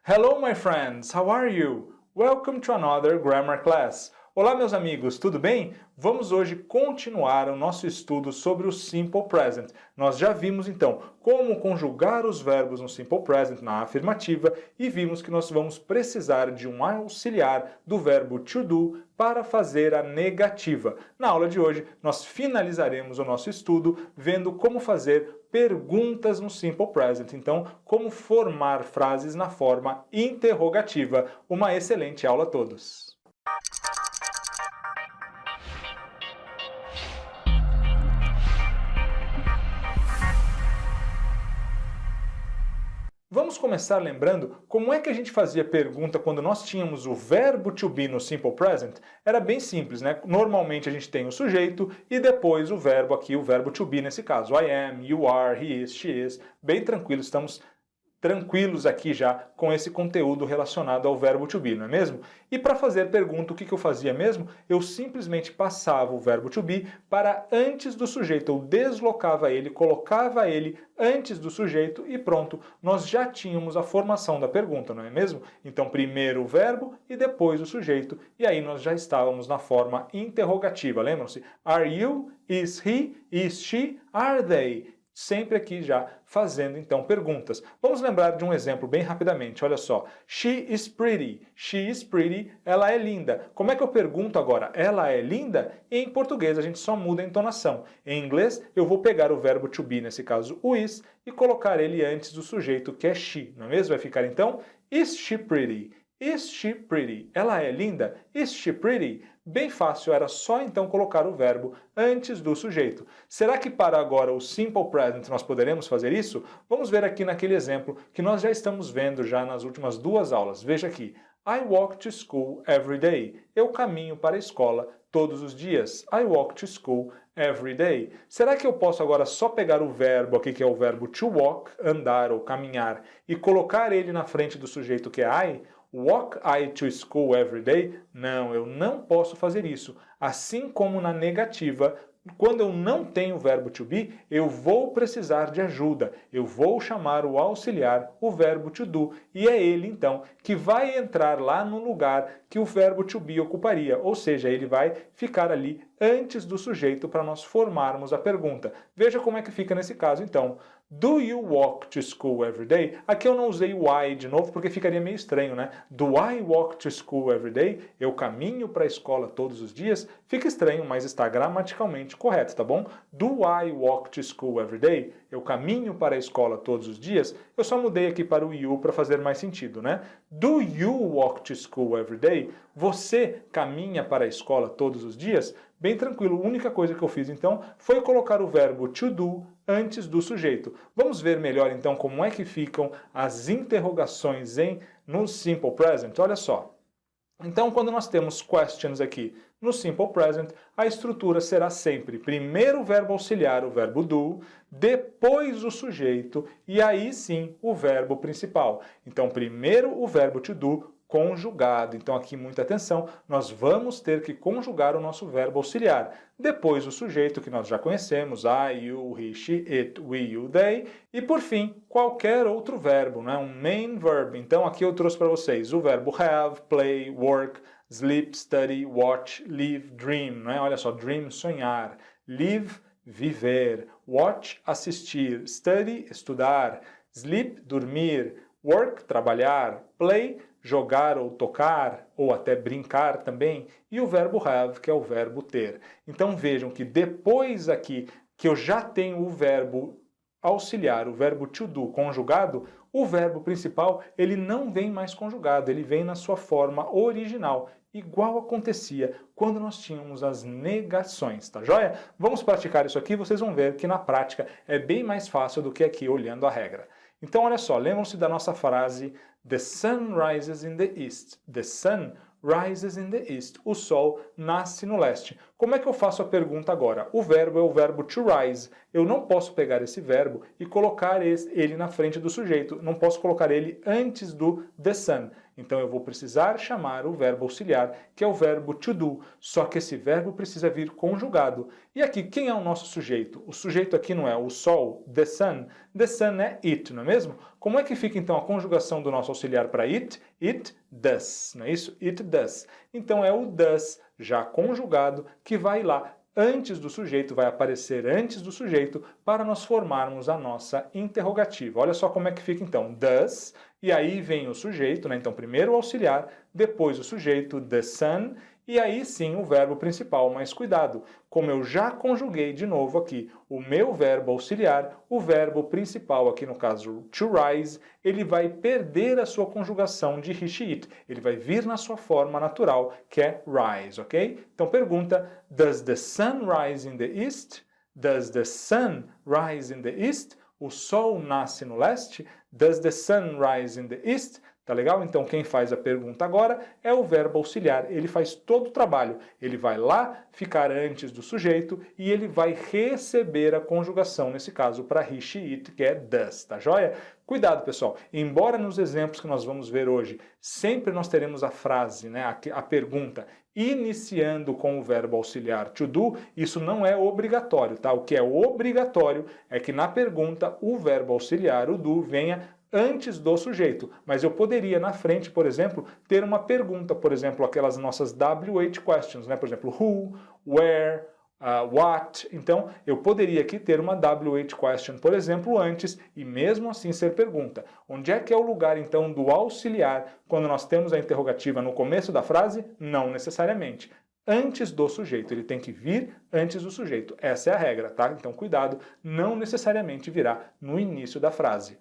Hello, my friends, how are you? Welcome to another grammar class. Olá, meus amigos, tudo bem? Vamos hoje continuar o nosso estudo sobre o Simple Present. Nós já vimos, então, como conjugar os verbos no Simple Present na afirmativa e vimos que nós vamos precisar de um auxiliar do verbo to do para fazer a negativa. Na aula de hoje, nós finalizaremos o nosso estudo vendo como fazer perguntas no Simple Present. Então, como formar frases na forma interrogativa. Uma excelente aula a todos! Vamos começar lembrando como é que a gente fazia pergunta quando nós tínhamos o verbo to be no Simple Present. Era bem simples, né? Normalmente a gente tem o sujeito e depois o verbo aqui, o verbo to be nesse caso. I am, you are, he is, she is. Bem tranquilo, estamos tranquilos aqui já com esse conteúdo relacionado ao verbo to be, não é mesmo? E para fazer pergunta, o que eu fazia mesmo? Eu simplesmente passava o verbo to be para antes do sujeito, eu deslocava ele, colocava ele antes do sujeito e pronto, nós já tínhamos a formação da pergunta, não é mesmo? Então primeiro o verbo e depois o sujeito, e aí nós já estávamos na forma interrogativa, lembram-se? Are you? Is he? Is she? Are they? Sempre aqui já fazendo então perguntas. Vamos lembrar de um exemplo bem rapidamente, olha só. She is pretty. She is pretty. Ela é linda. Como é que eu pergunto agora? Ela é linda? Em português a gente só muda a entonação. Em inglês eu vou pegar o verbo to be, nesse caso o is, e colocar ele antes do sujeito que é she, não é mesmo? Vai ficar então, is she pretty? Is she pretty? Ela é linda? Is she pretty? Bem fácil, era só então colocar o verbo antes do sujeito. Será que para agora o Simple Present nós poderemos fazer isso? Vamos ver aqui naquele exemplo que nós já estamos vendo já nas últimas duas aulas. Veja aqui. I walk to school every day. Eu caminho para a escola todos os dias. I walk to school every day. Será que eu posso agora só pegar o verbo aqui, que é o verbo to walk, andar ou caminhar, e colocar ele na frente do sujeito que é I? Walk I to school every day? Não, eu não posso fazer isso. Assim como na negativa, quando eu não tenho o verbo to be, eu vou precisar de ajuda. Eu vou chamar o auxiliar, o verbo to do, e é ele então que vai entrar lá no lugar que o verbo to be ocuparia, ou seja, ele vai ficar ali antes do sujeito para nós formarmos a pergunta. Veja como é que fica nesse caso então. Do you walk to school every day? Aqui eu não usei o I de novo porque ficaria meio estranho, né? Do I walk to school every day? Eu caminho para a escola todos os dias? Fica estranho, mas está gramaticalmente correto, tá bom? Do I walk to school every day? Eu caminho para a escola todos os dias? Eu só mudei aqui para o you para fazer mais sentido, né? Do you walk to school every day? Você caminha para a escola todos os dias? Bem tranquilo, a única coisa que eu fiz então foi colocar o verbo to do antes do sujeito. Vamos ver melhor então como é que ficam as interrogações no Simple Present? Olha só. Então, quando nós temos questions aqui no Simple Present, a estrutura será sempre primeiro o verbo auxiliar, o verbo do, depois o sujeito e aí sim o verbo principal. Então, primeiro o verbo to do, conjugado. Então aqui muita atenção, nós vamos ter que conjugar o nosso verbo auxiliar. Depois o sujeito que nós já conhecemos, I, you, he, she, it, we, you, they. E por fim, qualquer outro verbo, né? Um main verb. Então aqui eu trouxe para vocês o verbo have, play, work, sleep, study, watch, live, dream. Né? Olha só, dream, sonhar. Live, viver. Watch, assistir. Study, estudar. Sleep, dormir. Work, trabalhar. Play, jogar ou tocar, ou até brincar também, e o verbo have, que é o verbo ter. Então vejam que depois aqui que eu já tenho o verbo auxiliar, o verbo to do conjugado, o verbo principal ele não vem mais conjugado, ele vem na sua forma original, igual acontecia quando nós tínhamos as negações, tá joia? Vamos praticar isso aqui, vocês vão ver que na prática é bem mais fácil do que aqui olhando a regra. Então olha só, lembram-se da nossa frase The sun rises in the east. The sun rises in the east. O sol nasce no leste. Como é que eu faço a pergunta agora? O verbo é o verbo to rise. Eu não posso pegar esse verbo e colocar ele na frente do sujeito. Não posso colocar ele antes do the sun. Então eu vou precisar chamar o verbo auxiliar, que é o verbo to do. Só que esse verbo precisa vir conjugado. E aqui, quem é o nosso sujeito? O sujeito aqui não é o sol, the sun. The sun é it, não é mesmo? Como é que fica então a conjugação do nosso auxiliar para it? It does, não é isso? It does. Então é o does já conjugado que vai lá antes do sujeito, vai aparecer antes do sujeito para nós formarmos a nossa interrogativa. Olha só como é que fica então. Does, e aí vem o sujeito, né? Então primeiro o auxiliar, depois o sujeito, the sun, e aí sim o verbo principal, mas cuidado, como eu já conjuguei de novo aqui o meu verbo auxiliar, o verbo principal, aqui no caso to rise, ele vai perder a sua conjugação de he, she, it. Ele vai vir na sua forma natural, que é rise, ok? Então pergunta, does the sun rise in the east? Does the sun rise in the east? O sol nasce no leste? Does the sun rise in the east? Tá legal? Então quem faz a pergunta agora é o verbo auxiliar. Ele faz todo o trabalho. Ele vai lá ficar antes do sujeito e ele vai receber a conjugação, nesse caso, para he, she, it, que é does, tá joia? Cuidado, pessoal. Embora nos exemplos que nós vamos ver hoje, sempre nós teremos a frase, né, a pergunta, iniciando com o verbo auxiliar to do, isso não é obrigatório, tá? O que é obrigatório é que na pergunta o verbo auxiliar, o do, venha antes do sujeito, mas eu poderia na frente, por exemplo, ter uma pergunta, por exemplo, aquelas nossas WH questions, né? Por exemplo, who, where, what. Então, eu poderia aqui ter uma WH question, por exemplo, antes, e mesmo assim ser pergunta. Onde é que é o lugar, então, do auxiliar quando nós temos a interrogativa no começo da frase? Não necessariamente. Antes do sujeito, ele tem que vir antes do sujeito. Essa é a regra, tá? Então, cuidado, não necessariamente virá no início da frase.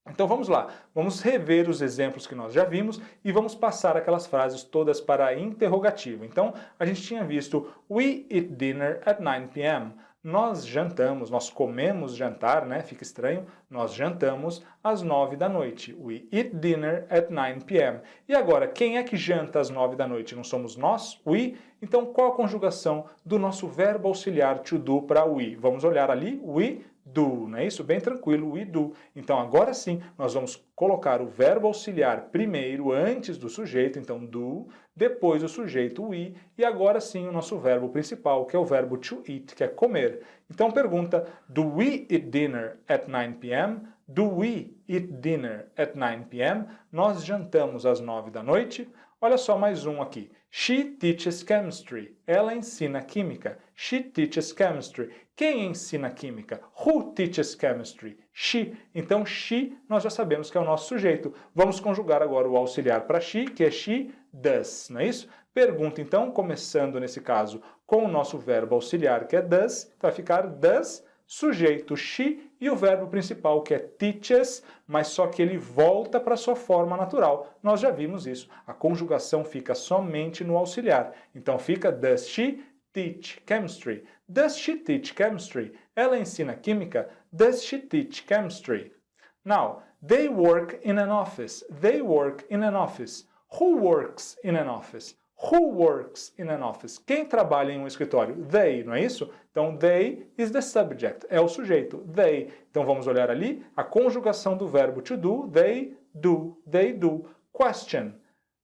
Então vamos lá, vamos rever os exemplos que nós já vimos e vamos passar aquelas frases todas para a interrogativa. Então a gente tinha visto we eat dinner at 9 p.m. Nós jantamos, nós comemos jantar, né? Fica estranho, nós jantamos às 9 da noite. We eat dinner at 9 p.m. E agora, quem é que janta às 9 da noite? Não somos nós? We? Então qual a conjugação do nosso verbo auxiliar to do para we? Vamos olhar ali, we do, não é isso? Bem tranquilo, we do. Então agora sim, nós vamos colocar o verbo auxiliar primeiro, antes do sujeito, então do, depois o sujeito we, e agora sim o nosso verbo principal, que é o verbo to eat, que é comer. Então pergunta, do we eat dinner at 9 p.m.? Do we eat dinner at 9 p.m.? Nós jantamos às 9 da noite? Olha só mais um aqui. She teaches chemistry. Ela ensina química. She teaches chemistry. Quem ensina química? Who teaches chemistry? She. Então, she, nós já sabemos que é o nosso sujeito. Vamos conjugar agora o auxiliar para she, que é she does, não é isso? Pergunta, então, começando nesse caso com o nosso verbo auxiliar, que é does, vai ficar does, sujeito she e o verbo principal, que é teaches, mas só que ele volta para sua forma natural. Nós já vimos isso. A conjugação fica somente no auxiliar. Então fica does she teach chemistry? Does she teach chemistry? Ela ensina química? Does she teach chemistry? Now, they work in an office. They work in an office. Who works in an office? Who works in an office? Quem trabalha em um escritório? They, não é isso? Então, they is the subject, é o sujeito, they. Então, vamos olhar ali a conjugação do verbo to do, they do, they do. Question,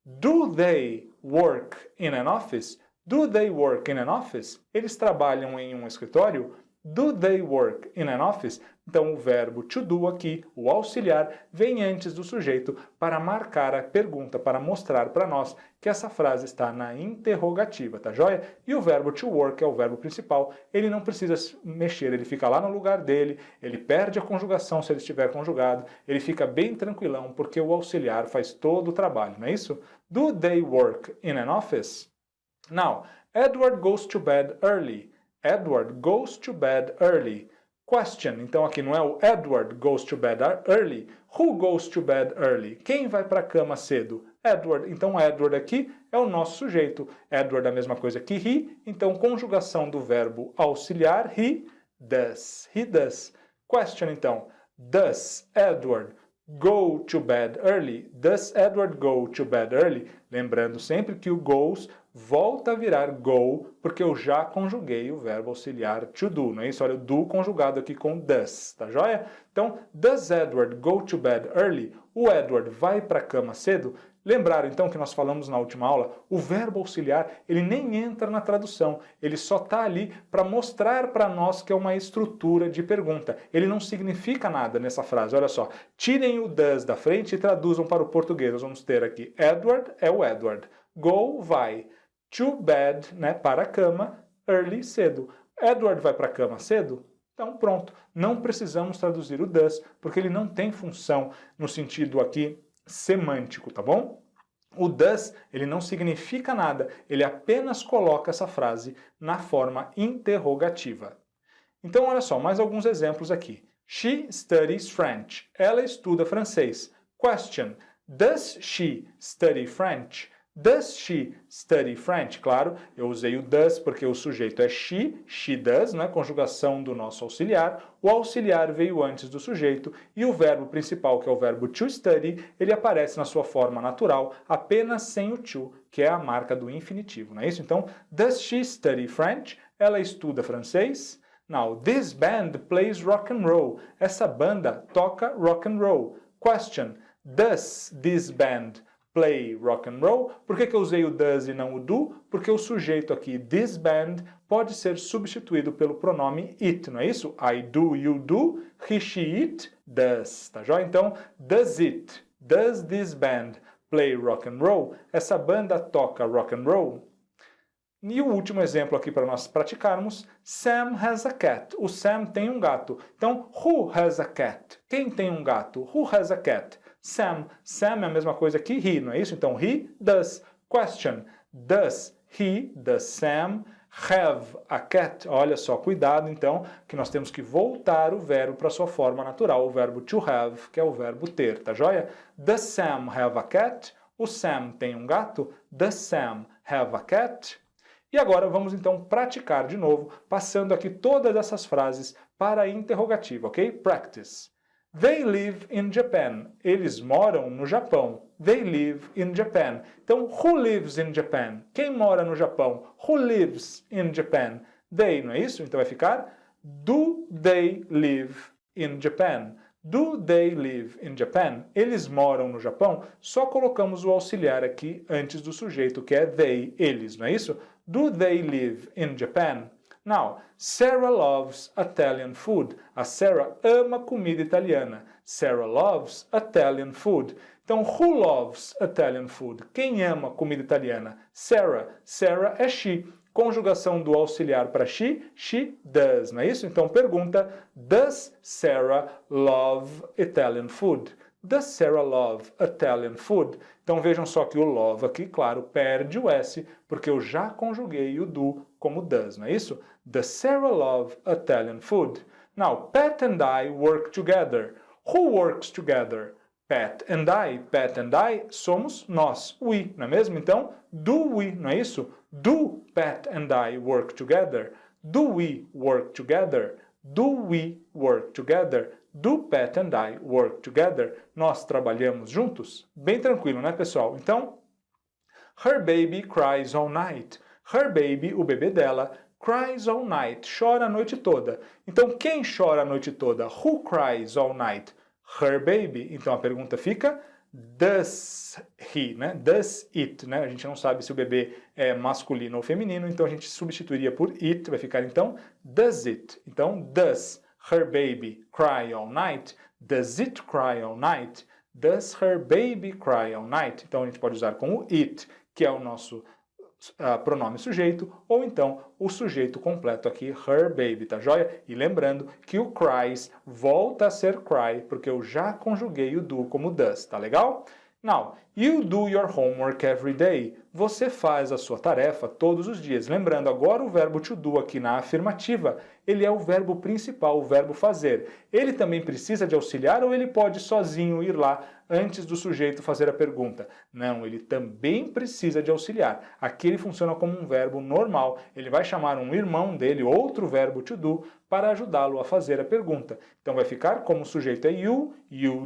do they work in an office? Do they work in an office? Eles trabalham em um escritório? Do they work in an office? Então o verbo to do aqui, o auxiliar, vem antes do sujeito para marcar a pergunta, para mostrar para nós que essa frase está na interrogativa, tá joia? E o verbo to work é o verbo principal, ele não precisa mexer, ele fica lá no lugar dele, ele perde a conjugação se ele estiver conjugado, ele fica bem tranquilão porque o auxiliar faz todo o trabalho, não é isso? Do they work in an office? Now, Edward goes to bed early. Edward goes to bed early. Question. Então aqui não é o Edward goes to bed early. Who goes to bed early? Quem vai para a cama cedo? Edward. Então Edward aqui é o nosso sujeito. Edward é a mesma coisa que he. Então conjugação do verbo auxiliar he does. He does. Question então. Does Edward go to bed early? Does Edward go to bed early? Lembrando sempre que o goes volta a virar go, porque eu já conjuguei o verbo auxiliar to do, não é isso? Olha, o do conjugado aqui com does, tá joia? Então, does Edward go to bed early? O Edward vai para a cama cedo? Lembraram então que nós falamos na última aula? O verbo auxiliar, ele nem entra na tradução, ele só está ali para mostrar para nós que é uma estrutura de pergunta. Ele não significa nada nessa frase, olha só. Tirem o does da frente e traduzam para o português. Nós vamos ter aqui, Edward é o Edward. Go, vai. To bed, né, para a cama, early, cedo. Edward vai para a cama cedo? Então pronto, não precisamos traduzir o does, porque ele não tem função no sentido aqui semântico, tá bom? O does, ele não significa nada, ele apenas coloca essa frase na forma interrogativa. Então, olha só, mais alguns exemplos aqui. She studies French. Ela estuda francês. Question. Does she study French? Does she study French? Claro, eu usei o does porque o sujeito é she does, né? Conjugação do nosso auxiliar. O auxiliar veio antes do sujeito e o verbo principal, que é o verbo to study, ele aparece na sua forma natural, apenas sem o to, que é a marca do infinitivo, não é isso? Então, does she study French? Ela estuda francês. Now, this band plays rock and roll. Essa banda toca rock and roll. Question. Does this band play rock and roll? Por que eu usei o does e não o do? Porque o sujeito aqui, this band, pode ser substituído pelo pronome it, não é isso? I do, you do, he, she, it, does, tá joia? Então, does this band play rock and roll? Essa banda toca rock and roll? E o último exemplo aqui para nós praticarmos, Sam has a cat. O Sam tem um gato. Então, who has a cat? Quem tem um gato? Who has a cat? Sam. Sam é a mesma coisa que he, não é isso? Então, he does. Question. Does Sam have a cat? Olha só, cuidado então, que nós temos que voltar o verbo para sua forma natural, o verbo to have, que é o verbo ter, tá joia? Does Sam have a cat? O Sam tem um gato? Does Sam have a cat? E agora vamos então praticar de novo, passando aqui todas essas frases para a interrogativa, ok? Practice. They live in Japan. Eles moram no Japão. They live in Japan. Então, who lives in Japan? Quem mora no Japão? Who lives in Japan? They, não é isso? Então vai ficar do they live in Japan? Do they live in Japan? Eles moram no Japão? Só colocamos o auxiliar aqui antes do sujeito, que é they, eles, não é isso? Do they live in Japan? Now, Sarah loves Italian food. A Sarah ama comida italiana. Sarah loves Italian food. Então, who loves Italian food? Quem ama comida italiana? Sarah. Sarah é she. Conjugação do auxiliar para she does, não é isso? Então, pergunta, does Sarah love Italian food? Does Sarah love Italian food? Então vejam só que o love aqui, claro, perde o S, porque eu já conjuguei o do como does, não é isso? Does Sarah love Italian food? Now, Pat and I work together. Who works together? Pat and I. Pat and I somos nós, we, não é mesmo? Então, do we, não é isso? Do Pat and I work together? Do we work together? Do we work together? Do Pat and I work together? Nós trabalhamos juntos? Bem tranquilo, né, pessoal? Então, her baby cries all night. Her baby, o bebê dela, cries all night, chora a noite toda. Então, quem chora a noite toda? Who cries all night? Her baby. Então, a pergunta fica, does he, né? Does it, né? A gente não sabe se o bebê é masculino ou feminino, então a gente substituiria por it, vai ficar então, does it. Então, does her baby cry all night? Does it cry all night? Does her baby cry all night? Então, a gente pode usar com o it, que é o nosso pronome sujeito, ou então o sujeito completo aqui, her baby, tá joia? E lembrando que o cries volta a ser cry, porque eu já conjuguei o do como does, tá legal? Now, you do your homework every day. Você faz a sua tarefa todos os dias. Lembrando, agora o verbo to do aqui na afirmativa, ele é o verbo principal, o verbo fazer. Ele também precisa de auxiliar ou ele pode sozinho ir lá antes do sujeito fazer a pergunta. Não, ele também precisa de auxiliar. Aqui ele funciona como um verbo normal. Ele vai chamar um irmão dele, outro verbo to do, para ajudá-lo a fazer a pergunta. Então vai ficar como o sujeito é you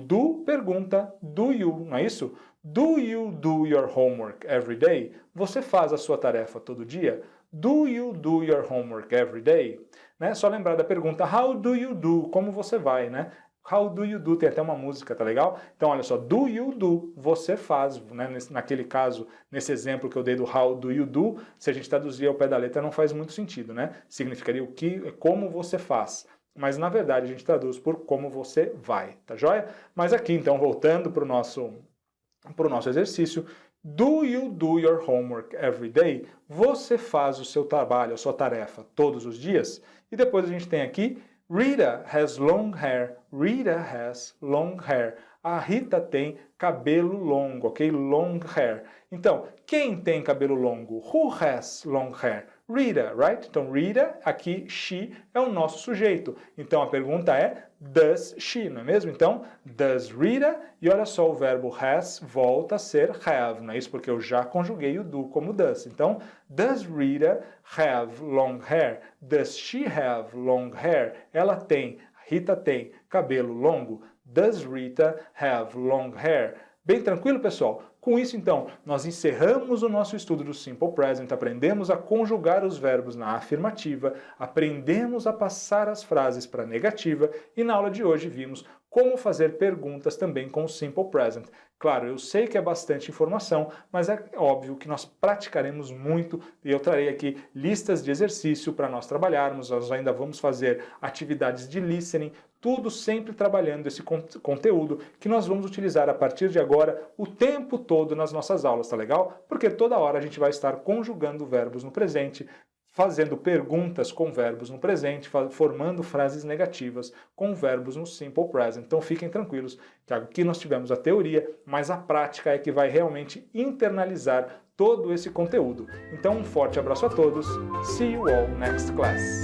do, pergunta, do you, não é isso? Do you do your homework every day? Você faz a sua tarefa todo dia? Do you do your homework every day? Né? Só lembrar da pergunta how do you do? Como você vai, né? How do you do? Tem até uma música, tá legal? Então, olha só, do you do, você faz, né? Naquele caso, nesse exemplo que eu dei do how do you do, se a gente traduzir ao pé da letra não faz muito sentido, né? Significaria o que, como você faz. Mas, na verdade, a gente traduz por como você vai, tá joia? Mas aqui, então, voltando para o nosso exercício, do you do your homework every day? Você faz o seu trabalho, a sua tarefa, todos os dias? E depois a gente tem aqui Rita has long hair. Rita has long hair. A Rita tem cabelo longo, ok? Long hair. Então, quem tem cabelo longo? Who has long hair? Rita, right? Então, Rita, aqui, she, é o nosso sujeito. Então, a pergunta é, does she, não é mesmo? Então, does Rita, e olha só, o verbo has volta a ser have, não é isso? Porque eu já conjuguei o do como does. Então, does Rita have long hair? Does she have long hair? Ela tem, Rita tem cabelo longo? Does Rita have long hair? Bem tranquilo, pessoal? Com isso, então, nós encerramos o nosso estudo do Simple Present, aprendemos a conjugar os verbos na afirmativa, aprendemos a passar as frases para a negativa e na aula de hoje vimos como fazer perguntas também com o Simple Present. Claro, eu sei que é bastante informação, mas é óbvio que nós praticaremos muito e eu trarei aqui listas de exercício para nós trabalharmos, nós ainda vamos fazer atividades de listening, tudo sempre trabalhando esse conteúdo que nós vamos utilizar a partir de agora o tempo todo nas nossas aulas, tá legal? Porque toda hora a gente vai estar conjugando verbos no presente, fazendo perguntas com verbos no presente, formando frases negativas com verbos no Simple Present. Então fiquem tranquilos que aqui nós tivemos a teoria, mas a prática é que vai realmente internalizar todo esse conteúdo. Então um forte abraço a todos, see you all next class!